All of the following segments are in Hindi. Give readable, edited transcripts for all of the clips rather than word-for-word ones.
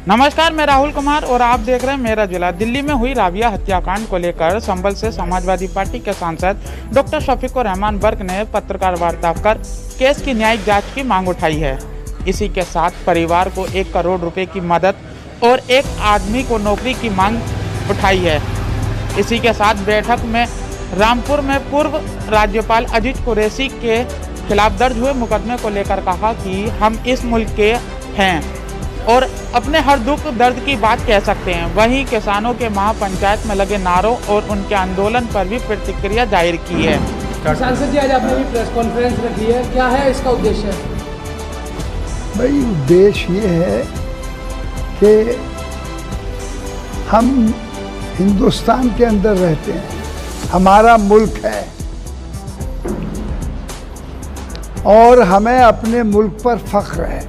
नमस्कार, मैं राहुल कुमार और आप देख रहे हैं मेरा जिला। दिल्ली में हुई राबिया हत्याकांड को लेकर संभल से समाजवादी पार्टी के सांसद डॉक्टर शफीकुर रहमान बर्क ने पत्रकार वार्ता कर केस की न्यायिक जांच की मांग उठाई है। इसी के साथ परिवार को 1 करोड़ रुपए की मदद और एक आदमी को नौकरी की मांग उठाई है। इसी के साथ बैठक में रामपुर में पूर्व राज्यपाल अजीज कुरैशी के खिलाफ दर्ज हुए मुकदमे को लेकर कहा कि हम इस मुल्क के हैं और अपने हर दुख दर्द की बात कह सकते हैं। वहीं किसानों के महापंचायत में लगे नारों और उनके आंदोलन पर भी प्रतिक्रिया जाहिर की है। सांसद जी, आज आपने भी प्रेस कॉन्फ्रेंस रखी है, क्या है इसका उद्देश्य? भाई, उद्देश्य ये है कि हम हिंदुस्तान के अंदर रहते हैं, हमारा मुल्क है और हमें अपने मुल्क पर फख्र है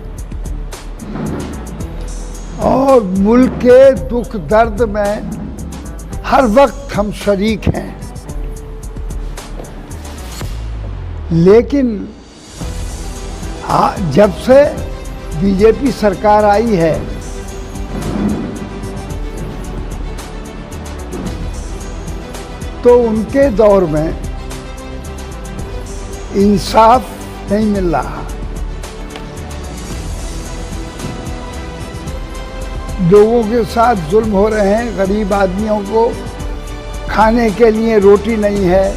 और मुल्क के दुख दर्द में हर वक्त हम शरीक हैं। लेकिन जब से बीजेपी सरकार आई है तो उनके दौर में इंसाफ नहीं मिल रहा। लोगों के साथ जुल्म हो रहे हैं, गरीब आदमियों को खाने के लिए रोटी नहीं है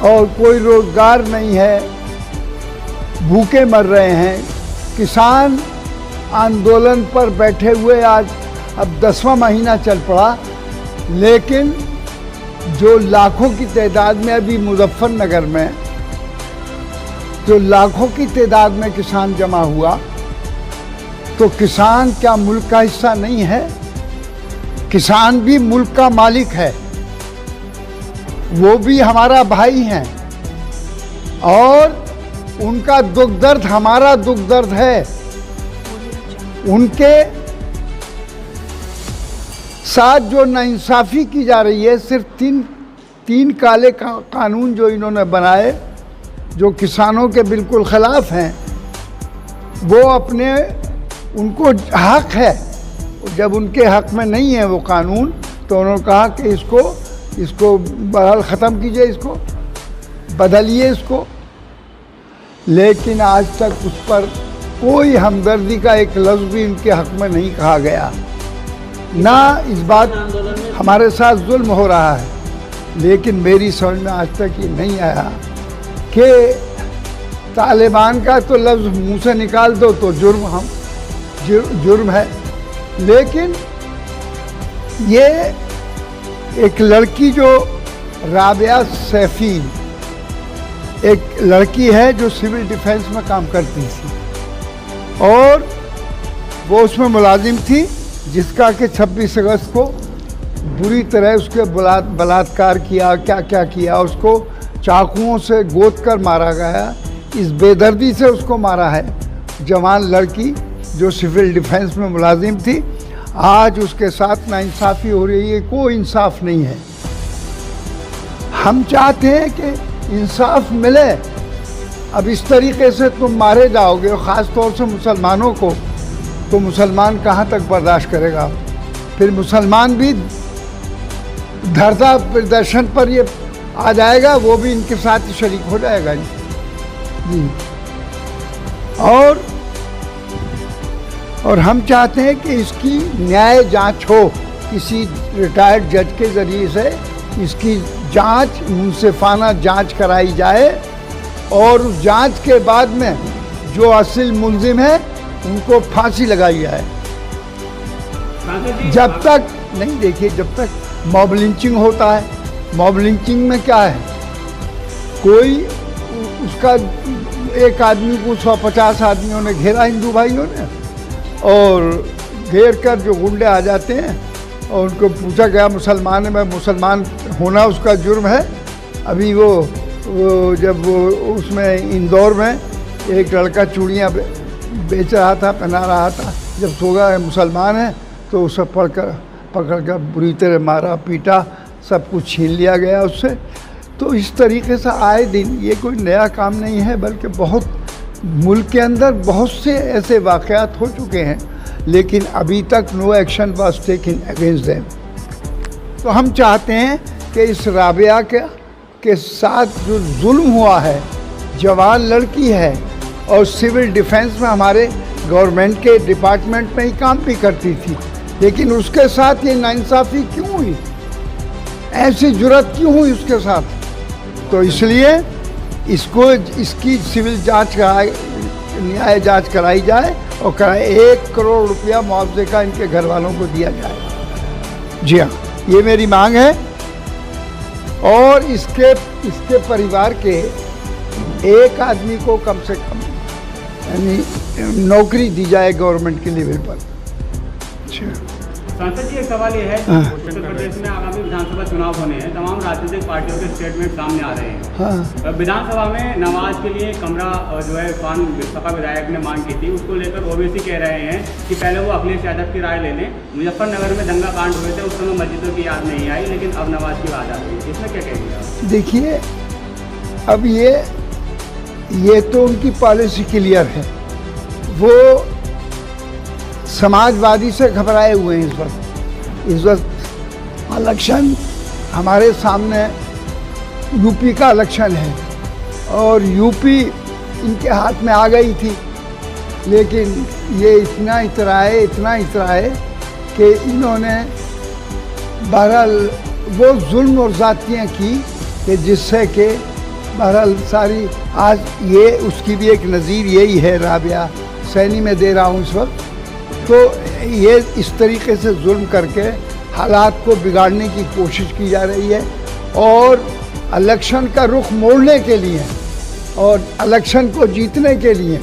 और कोई रोजगार नहीं है, भूखे मर रहे हैं। किसान आंदोलन पर बैठे हुए आज अब 10वां महीना चल पड़ा, लेकिन जो लाखों की तादाद में अभी मुजफ्फरनगर में जो लाखों की तादाद में किसान जमा हुआ, तो किसान क्या मुल्क का हिस्सा नहीं है? किसान भी मुल्क का मालिक है, वो भी हमारा भाई हैं और उनका दुख दर्द हमारा दुख दर्द है। उनके साथ जो नाइंसाफ़ी की जा रही है, सिर्फ तीन काले कानून जो इन्होंने बनाए, जो किसानों के बिल्कुल ख़िलाफ़ हैं, वो अपने उनको हक है। जब उनके हक में नहीं है वो कानून, तो उन्होंने कहा कि इसको बहरहाल ख़त्म कीजिए, इसको बदलिए इसको। लेकिन आज तक उस पर कोई हमदर्दी का एक लफ्ज़ भी उनके हक में नहीं कहा गया। ना इस बात हमारे साथ जुल्म हो रहा है, लेकिन मेरी समझ में आज तक ये नहीं आया कि तालिबान का तो लफ्ज़ मुँह से निकाल दो तो जुर्म है। लेकिन ये एक लड़की जो राबिया सैफी, एक लड़की है जो सिविल डिफेंस में काम करती थी और वो उसमें मुलाजिम थी, जिसका कि 26 अगस्त को बुरी तरह उसके बलात्कार किया, क्या क्या किया, उसको चाकुओं से गोद कर मारा गया। इस बेदर्दी से उसको मारा है। जवान लड़की जो सिविल डिफेंस में मुलाजिम थी, आज उसके साथ नाइंसाफ़ी हो रही है, कोई इंसाफ नहीं है। हम चाहते हैं कि इंसाफ मिले। अब इस तरीके से तुम मारे जाओगे, और ख़ास तौर से मुसलमानों को, तो मुसलमान कहाँ तक बर्दाश्त करेगा? फिर मुसलमान भी धरना प्रदर्शन पर ये आ जाएगा, वो भी इनके साथ शरीक हो जाएगा जी। और हम चाहते हैं कि इसकी न्याय जांच हो, किसी रिटायर्ड जज के ज़रिए से इसकी जांच, मुंसिफाना जांच कराई जाए और उस जांच के बाद में जो असल मुलजिम है उनको फांसी लगाई जाए। जब तक नहीं, देखिए, जब तक मॉब लिंचिंग होता है, मॉब लिंचिंग में क्या है, कोई उसका एक आदमी को 150 आदमियों ने घेरा, हिंदू भाइयों ने, और घेर कर जो गुंडे आ जाते हैं और उनको पूछा गया मुसलमान है, मैं मुसलमान होना उसका जुर्म है। अभी वो जब वो उसमें इंदौर में एक लड़का चूड़ियाँ बेच रहा था, पहना रहा था, जब सोगा मुसलमान है तो उसे पकड़ कर बुरी तरह मारा, पीटा, सब कुछ छीन लिया गया उससे। तो इस तरीके से आए दिन, ये कोई नया काम नहीं है, बल्कि बहुत मुल्क के अंदर बहुत से ऐसे वाक़यात हो चुके हैं, लेकिन अभी तक no action was taken against them. तो हम चाहते हैं कि इस राबिया के साथ जो जुल्म हुआ है, जवान लड़की है और सिविल डिफेंस में हमारे गवर्नमेंट के डिपार्टमेंट में ही काम भी करती थी, लेकिन उसके साथ ये नाइंसाफ़ी क्यों हुई, ऐसी जुर्रत क्यों हुई उसके साथ? तो इसलिए इसकी सिविल जांच कराई, न्याय जांच कराई जाए और 1 करोड़ रुपया मुआवजे का इनके घर वालों को दिया जाए। जी हाँ, ये मेरी मांग है। और इसके परिवार के एक आदमी को कम से कम यानी नौकरी दी जाए गवर्नमेंट के लेवल पर। सांसद जी, एक सवाल ये है, उत्तर प्रदेश में आगामी विधानसभा चुनाव होने हैं, तमाम राजनीतिक पार्टियों के स्टेटमेंट सामने आ रहे हैं। हाँ। विधानसभा में नवाज के लिए कमरा जो है खान सपा विधायक ने मांग की थी, उसको लेकर ओवैसी कह रहे हैं कि पहले वो अखिलेश यादव की राय ले लें। मुजफ्फरनगर में दंगा कांड हुए थे, उस समय मस्जिदों की याद नहीं आई, लेकिन अब नवाज की बात आ रही है, इसमें क्या कहेंगे आप? देखिए, अब ये तो उनकी पॉलिसी क्लियर है, वो समाजवादी से घबराए हुए हैं। इस वक्त इलेक्शन हमारे सामने यूपी का इलेक्शन है और यूपी इनके हाथ में आ गई थी, लेकिन ये इतना इतराए कि इन्होंने बहरहाल वो जुल्म और ज़्यादतियाँ की कि जिससे कि बहरहाल सारी आज ये उसकी भी एक नज़ीर यही है, राबिया सैनी में दे रहा हूँ इस वक्त। तो ये इस तरीके से जुल्म करके हालात को बिगाड़ने की कोशिश की जा रही है और इलेक्शन का रुख मोड़ने के लिए और इलेक्शन को जीतने के लिए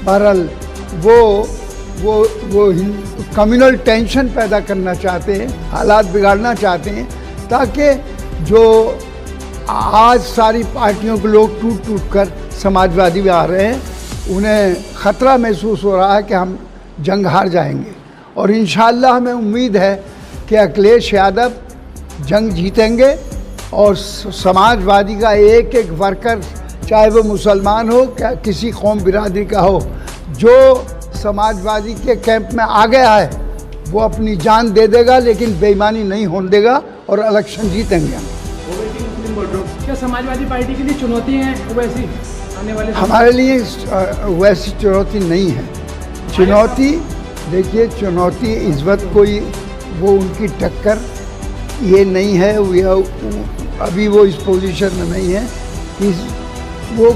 बहरहाल वो कम्युनल टेंशन पैदा करना चाहते हैं, हालात बिगाड़ना चाहते हैं, ताकि जो आज सारी पार्टियों के लोग टूट कर समाजवादी में आ रहे हैं, उन्हें ख़तरा महसूस हो रहा है कि हम जंग हार जाएंगे। और इंशाअल्लाह हमें उम्मीद है कि अखिलेश यादव जंग जीतेंगे और समाजवादी का एक एक वर्कर, चाहे वो मुसलमान हो क्या किसी कौम बिरादरी का हो, जो समाजवादी के कैंप में आ गया है वो अपनी जान दे देगा, लेकिन बेईमानी नहीं होने देगा और इलेक्शन जीतेंगे हम। क्या समाजवादी पार्टी के लिए चुनौती है ओवैसी आने वाले? हमारे लिए वैसी चुनौती नहीं है। चुनौती देखिए, चुनौती इस वक्त कोई वो उनकी टक्कर ये नहीं है, अभी वो इस पोजीशन में नहीं है कि वो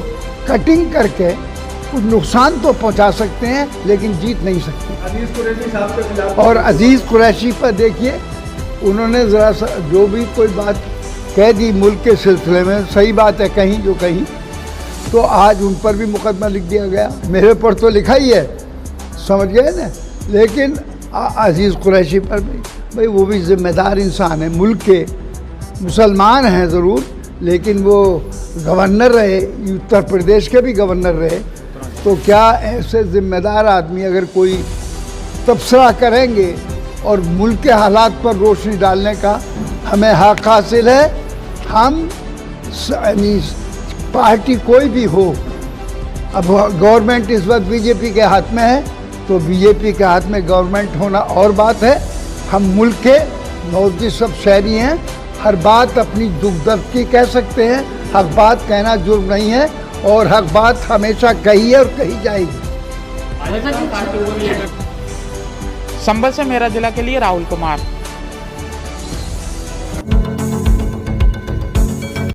कटिंग करके कुछ नुकसान तो पहुंचा सकते हैं लेकिन जीत नहीं सकते। अजीज कुरैशी साहब के खिलाफ और अजीज़ कुरैशी पर देखिए, उन्होंने ज़रा सा जो भी कोई बात कह दी मुल्क के सिलसिले में, सही बात है कहीं जो कहीं, तो आज उन पर भी मुकदमा लिख दिया गया। मेरे पर तो लिखा ही है, समझ गए ना, लेकिन अजीज़ कुरैशी पर भी, भाई वो भी ज़िम्मेदार इंसान है, मुल्क के मुसलमान हैं ज़रूर, लेकिन वो गवर्नर रहे, उत्तर प्रदेश के भी गवर्नर रहे, तो क्या ऐसे ज़िम्मेदार आदमी अगर कोई तबसरा करेंगे और मुल्क के हालात पर रोशनी डालने का हमें हक़ हासिल है। हम पार्टी कोई भी हो, अब गवर्नमेंट इस वक्त बीजेपी के हाथ में है, तो बीजेपी के हाथ में गवर्नमेंट होना और बात है। हम मुल्क के मौजूद सब शहरी हैं, हर बात अपनी दुख दर्द की कह सकते हैं, हक बात कहना जुर्म नहीं है और हक बात हमेशा कही है और कही जाएगी। संभल से मेरा जिला के लिए राहुल कुमार।